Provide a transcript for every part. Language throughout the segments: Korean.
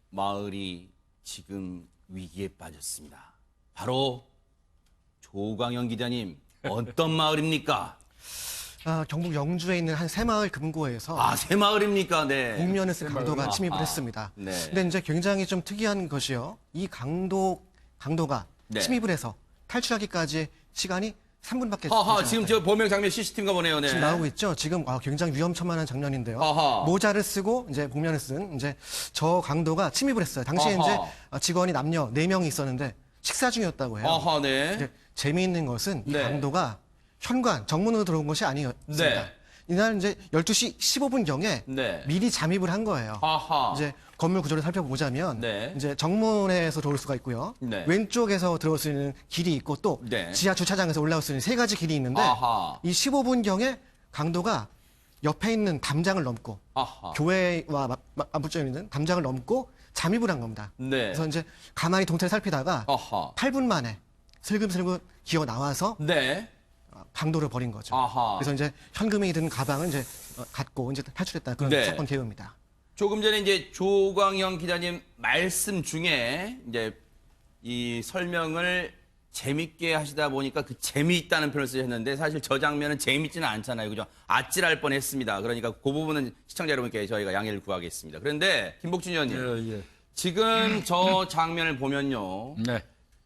마을이 지금 위기에 빠졌습니다. 바로 조광영 기자님, 어떤 마을입니까? 경북 영주에 있는 한 새마을 금고에서 새마을입니까? 네. 복면에스 강도가 침입을 아하. 했습니다. 네. 근데 이제 굉장히 좀 특이한 것이요. 이 강도가 네. 침입을 해서 탈출하기까지 시간이 3분밖에 하하, 지금 저 범행 장면 CCTV인가 보네요. 네. 지금 나오고 있죠. 지금 굉장히 위험천만한 장면인데요. 아하. 모자를 쓰고 이제 복면을 쓴 이제 저 강도가 침입을 했어요. 당시에 아하. 이제 직원이 남녀 4명이 있었는데 식사 중이었다고 해요. 아하, 네. 근데 재미있는 것은 이 네. 강도가 현관 정문으로 들어온 것이 아니었습니다. 네. 이날 이제 12시 15분경에 네. 미리 잠입을 한 거예요. 아하. 이제 건물 구조를 살펴보자면 네. 이제 정문에서 들어올 수가 있고요. 네. 왼쪽에서 들어올 수 있는 길이 있고 또 네. 지하 주차장에서 올라올 수 있는 3가지 길이 있는데 아하. 이 15분경에 강도가 옆에 있는 담장을 넘고 아하. 교회와 맞붙어 있는 담장을 넘고 잠입을 한 겁니다. 네. 그래서 이제 가만히 동태를 살피다가 아하. 8분 만에 슬금슬금 기어 나와서 네. 강도를 벌인 거죠. 아하. 그래서 이제 현금이 든 가방을 이제 갖고 이제 탈출했다 그런 네. 사건 개요입니다. 조금 전에 이제 조광영 기자님 말씀 중에 이제 이 설명을 재밌게 하시다 보니까 그 재미있다는 표현을 쓰셨는데 사실 저 장면은 재밌지는 않잖아요. 그죠? 아찔할 뻔했습니다. 그러니까 그 부분은 시청자 여러분께 저희가 양해를 구하겠습니다. 그런데 김복준 의원님, 예. 지금 저 장면을 보면요. 네.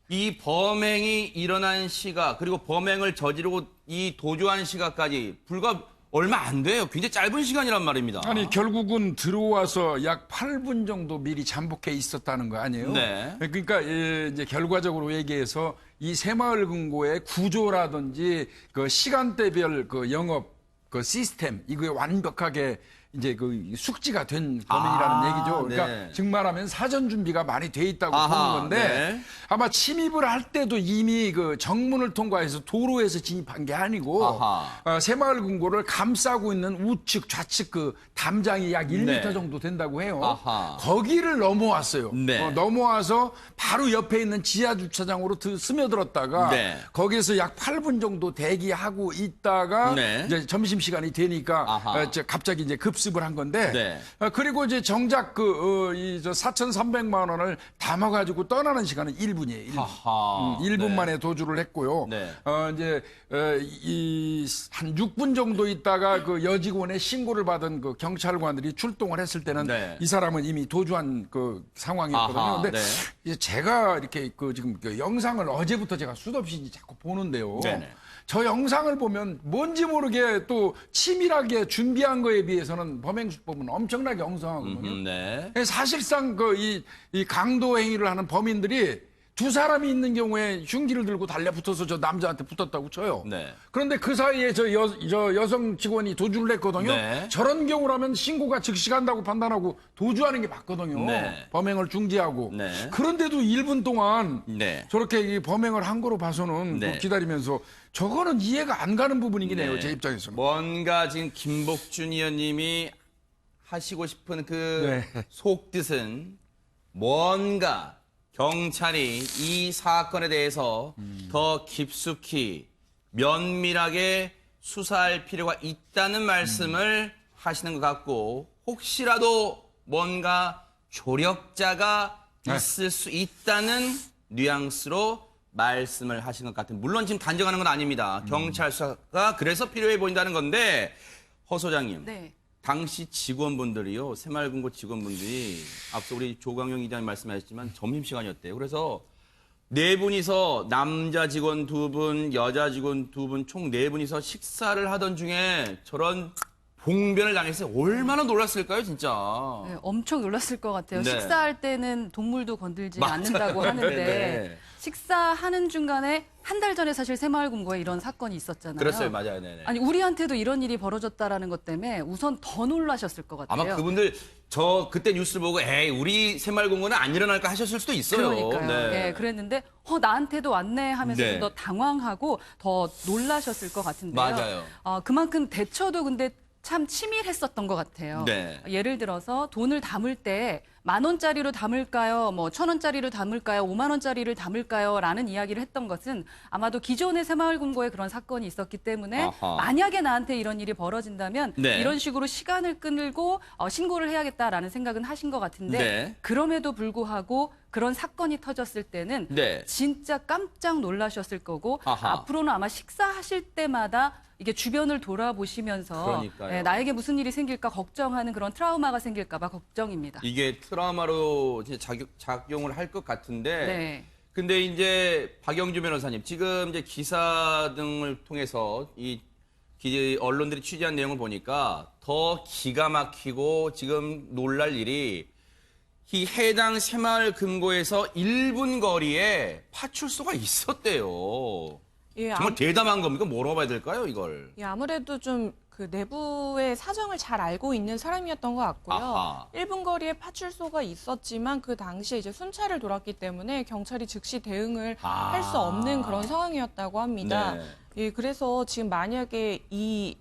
이 범행이 일어난 시각 그리고 범행을 저지르고 이 도주한 시각까지 불과 얼마 안 돼요. 굉장히 짧은 시간이란 말입니다. 아니 결국은 들어와서 약 8분 정도 미리 잠복해 있었다는 거 아니에요? 네. 그러니까 이제 결과적으로 얘기해서 이 새마을 금고의 구조라든지 그 시간대별 그 영업 그 시스템 이거에 완벽하게 이제 그 숙지가 된 범인이라는 얘기죠. 그러니까 네. 즉말하면 사전 준비가 많이 돼 있다고 아하, 보는 건데 네. 아마 침입을 할 때도 이미 그 정문을 통과해서 도로에서 진입한 게 아니고 아하. 새마을 금고를 감싸고 있는 우측 좌측 그 담장이 약 1m 네. 정도 된다고 해요. 아하. 거기를 넘어왔어요. 네. 넘어와서 바로 옆에 있는 지하 주차장으로 스며들었다가 네. 거기에서 약 8분 정도 대기하고 있다가 네. 이제 점심 시간이 되니까 아하. 갑자기 이제 급습을 한 건데 네. 그리고 이제 정작 이 4,300만 원을 담아가지고 떠나는 시간은 1분이에요. 1분. 하하. 1분 네. 만에 도주를 했고요. 네. 이제 한 6분 정도 있다가 그 여직원의 신고를 받은 그 경찰관들이 출동을 했을 때는 네. 이 사람은 이미 도주한 그 상황이었거든요. 아하, 근데 네. 이제 제가 이렇게 그 지금 그 영상을 어제부터 제가 수없이 자꾸 보는데요. 네네. 저 영상을 보면 뭔지 모르게 또 치밀하게 준비한 거에 비해서는 범행 수법은 엄청나게 엉성하거든요. 네. 사실상 이 강도 행위를 하는 범인들이 두 사람이 있는 경우에 흉기를 들고 달려붙어서 저 남자한테 붙었다고 쳐요. 네. 그런데 그 사이에 저 여성 직원이 도주를 했거든요. 네. 저런 경우라면 신고가 즉시 간다고 판단하고 도주하는 게 맞거든요. 네. 범행을 중지하고. 네. 그런데도 1분 동안 네. 저렇게 이 범행을 한 거로 봐서는 네. 또 기다리면서 저거는 이해가 안 가는 부분이긴 해요. 네. 제 입장에서는. 뭔가 지금 김복준 의원님이 하시고 싶은 그 네. 속뜻은 뭔가 경찰이 이 사건에 대해서 더 깊숙이 면밀하게 수사할 필요가 있다는 말씀을 하시는 것 같고 혹시라도 뭔가 조력자가 네. 있을 수 있다는 뉘앙스로 말씀을 하신 것 같은 물론 지금 단정하는 건 아닙니다. 경찰 수사가 그래서 필요해 보인다는 건데 허 소장님 네. 당시 직원분들이요 새마을금고 직원분들이 앞서 우리 조광영 기자님 말씀하셨지만 점심시간이었대요. 그래서 네 분이서 남자 직원 2분 여자 직원 2분 총 4분이서 식사를 하던 중에 저런 봉변을 당했어요. 얼마나 놀랐을까요 진짜. 네, 엄청 놀랐을 것 같아요. 네. 식사할 때는 동물도 건들지 맞아요. 않는다고 하는데 네. 식사하는 중간에 한 달 전에 사실 새마을금고에 이런 사건이 있었잖아요. 그랬어요. 맞아요. 네네. 아니 우리한테도 이런 일이 벌어졌다라는 것 때문에 우선 더 놀라셨을 것 같아요. 아마 그분들 저 그때 뉴스를 보고 에이 우리 새마을금고는 안 일어날까 하셨을 수도 있어요. 그러니까요. 네. 예, 그랬는데 나한테도 왔네 하면서 네. 좀 더 당황하고 더 놀라셨을 것 같은데요. 맞아요. 그만큼 대처도 근데 참 치밀했었던 것 같아요. 네. 예를 들어서 돈을 담을 때 10,000원짜리로 담을까요? 뭐 1,000원짜리로 담을까요? 50,000원짜리를 담을까요? 라는 이야기를 했던 것은 아마도 기존의 새마을금고에 그런 사건이 있었기 때문에 아하. 만약에 나한테 이런 일이 벌어진다면 네. 이런 식으로 시간을 끌고 신고를 해야겠다라는 생각은 하신 것 같은데 네. 그럼에도 불구하고 그런 사건이 터졌을 때는 네. 진짜 깜짝 놀라셨을 거고 아하. 앞으로는 아마 식사하실 때마다 이게 주변을 돌아보시면서 그러니까요. 나에게 무슨 일이 생길까 걱정하는 그런 트라우마가 생길까 봐 걱정입니다. 이게 트라우마로 이제 작용을 할 것 같은데 네. 근데 이제 박영주 변호사님 지금 이제 기사 등을 통해서 이 언론들이 취재한 내용을 보니까 더 기가 막히고 지금 놀랄 일이 이 해당 새마을금고에서 1분 거리에 파출소가 있었대요. 예, 정말 대담한 겁니까? 뭐라고 봐야 될까요, 이걸? 예, 아무래도 좀 그 내부의 사정을 잘 알고 있는 사람이었던 것 같고요. 아하. 1분 거리에 파출소가 있었지만 그 당시에 이제 순찰을 돌았기 때문에 경찰이 즉시 대응을 할 수 없는 그런 상황이었다고 합니다. 네. 예, 그래서 지금 만약에 이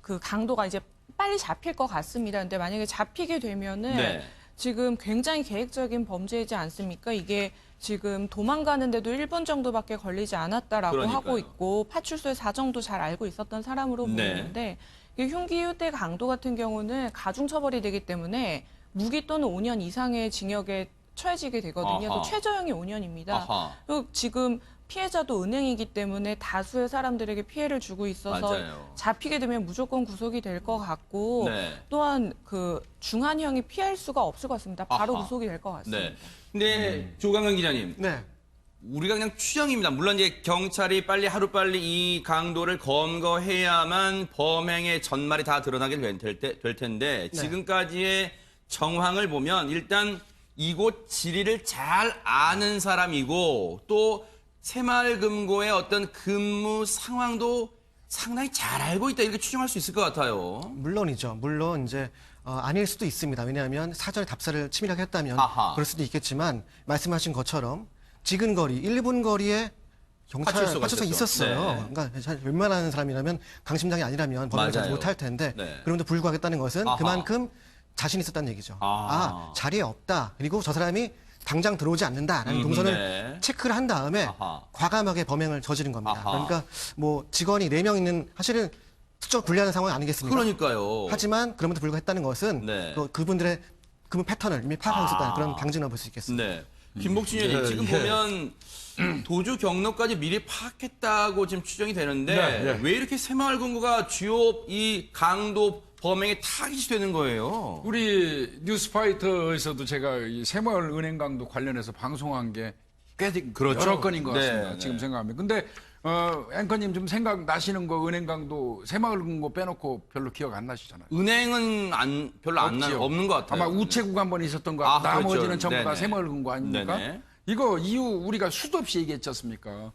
그 강도가 이제 빨리 잡힐 것 같습니다. 근데 만약에 잡히게 되면은 네. 지금 굉장히 계획적인 범죄이지 않습니까? 이게 지금 도망가는데도 1분 정도밖에 걸리지 않았다라고 그러니까요. 하고 있고 파출소의 사정도 잘 알고 있었던 사람으로 네. 보이는데 이 흉기 휴대 강도 같은 경우는 가중 처벌이 되기 때문에 무기 또는 5년 이상의 징역에 처해지게 되거든요. 아하. 그 최저형이 5년입니다. 아하. 그리고 지금 피해자도 은행이기 때문에 다수의 사람들에게 피해를 주고 있어서 맞아요. 잡히게 되면 무조건 구속이 될 것 같고 네. 또한 그 중한형이 피할 수가 없을 것 같습니다. 바로 아하. 구속이 될 것 같습니다. 네. 근데 조강현 기자님, 네. 우리가 그냥 추정입니다. 물론 이제 경찰이 하루빨리 이 강도를 검거해야만 범행의 전말이 다 드러나게 될 텐데 네. 지금까지의 정황을 보면 일단 이곳 지리를 잘 아는 사람이고 또 새마을금고의 어떤 근무 상황도 상당히 잘 알고 있다 이렇게 추정할 수 있을 것 같아요. 물론이죠. 물론 이제 아닐 수도 있습니다. 왜냐하면 사전에 답사를 치밀하게 했다면 아하. 그럴 수도 있겠지만 말씀하신 것처럼 지근거리, 1분 거리에 경찰 파출소가 파출소가 있었죠. 있었어요. 네. 그러니까 웬만한 사람이라면 강심장이 아니라면 범행을 맞아요. 하지 못할 텐데 네. 그럼에도 불구하겠다는 것은 아하. 그만큼 자신이 있었다는 얘기죠. 자리에 없다. 그리고 저 사람이 당장 들어오지 않는다라는 동선을 네. 체크를 한 다음에 아하. 과감하게 범행을 저지른 겁니다. 아하. 그러니까 뭐 직원이 4명 있는 사실은 수적 불리한 상황 아니겠습니까? 그러니까요. 하지만 그럼에도 불구하고 했다는 것은 네. 그분들의 근무 패턴을 이미 파악하고 있었다는 그런 방증을 볼 수 있겠습니다. 네. 김복진 의원님 지금 보면 도주 경로까지 미리 파악했다고 지금 추정이 되는데 네, 네. 왜 이렇게 새마을금고가 주요 이 강도 범행의 타깃이 되는 거예요? 우리 뉴스파이터에서도 제가 이 새마을은행 강도 관련해서 방송한 게 꽤 그렇죠. 여러 건인 것 같습니다. 네, 네. 지금 생각하면. 근데 앵커님 좀 생각나시는 거 은행 강도 새마을금고 빼놓고 별로 기억 안 나시잖아요. 은행은 별로 없지요. 없는 것 같아요. 아마 우체국 한 번 있었던 것 아, 같아요. 나머지는 그렇죠. 전부 다 네네. 새마을금고 아닙니까? 네네. 이거 이유 우리가 수도 없이 얘기했지 않습니까?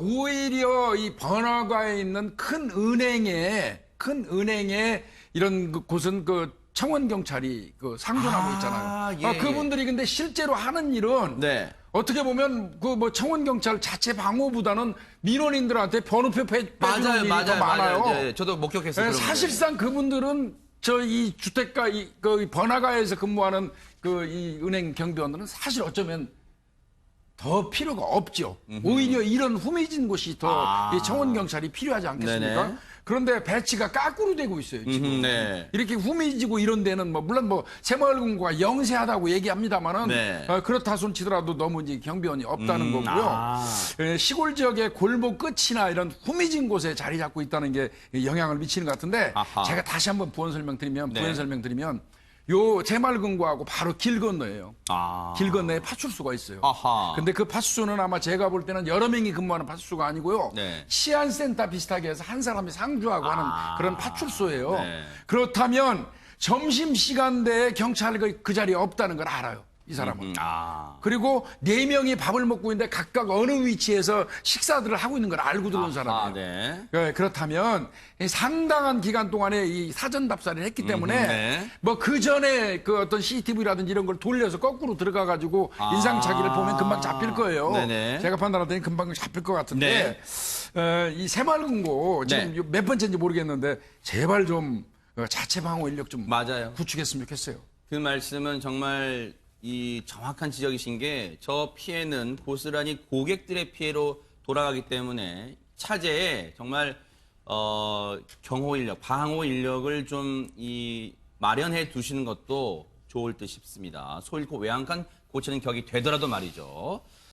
오히려 이 번화가에 있는 큰 은행에 이런 곳은 그 청원 경찰이 그 상존하고 있잖아요. 예, 그분들이 근데 실제로 하는 일은 네. 어떻게 보면 그 뭐 청원 경찰 자체 방어보다는 민원인들한테 번호표 빼주는 맞아요, 일이 더 많아요. 네, 저도 목격했어요. 네, 그런 사실상 그분들은 저 이 주택가 그 번화가에서 근무하는 그 이 은행 경비원들은 사실 어쩌면 더 필요가 없죠. 오히려 이런 후미진 곳이 더 이 청원 경찰이 필요하지 않겠습니까? 네네. 그런데 배치가 거꾸로 되고 있어요. 지금 네. 이렇게 후미지고 이런 데는 뭐 물론 뭐 새마을금고가 영세하다고 얘기합니다만은 네. 그렇다 손 치더라도 너무 이제 경비원이 없다는 거고요. 시골 지역의 골목 끝이나 이런 후미진 곳에 자리 잡고 있다는 게 영향을 미치는 것 같은데 아하. 제가 다시 한번 부연 설명드리면 네. 요 새마을금고하고 바로 길 건너예요. 길 건너에 파출소가 있어요. 아하. 근데 그 파출소는 아마 제가 볼 때는 여러 명이 근무하는 파출소가 아니고요. 네. 치안센터 비슷하게 해서 한 사람이 상주하고 하는 그런 파출소예요. 네. 그렇다면 점심시간대에 경찰이 그 자리에 없다는 걸 알아요. 이 사람은. 그리고 4명이 밥을 먹고 있는데 각각 어느 위치에서 식사들을 하고 있는 걸 알고 들어온 사람이에요. 네. 네, 그렇다면 상당한 기간 동안에 이 사전 답사를 했기 때문에 네. 뭐 그 전에 그 어떤 CCTV라든지 이런 걸 돌려서 거꾸로 들어가 가지고 인상착의를 보면 금방 잡힐 거예요. 네네. 제가 판단할 때는 금방 잡힐 것 같은데 이 새마을금고 지금 네. 몇 번째인지 모르겠는데 제발 좀 자체 방어 인력 좀 맞아요. 구축했으면 좋겠어요. 그 말씀은 정말 이 정확한 지적이신 게 저 피해는 고스란히 고객들의 피해로 돌아가기 때문에 차제에 정말 경호 인력, 방호 인력을 좀 마련해 두시는 것도 좋을 듯 싶습니다. 소 잃고 외양간 고치는 격이 되더라도 말이죠.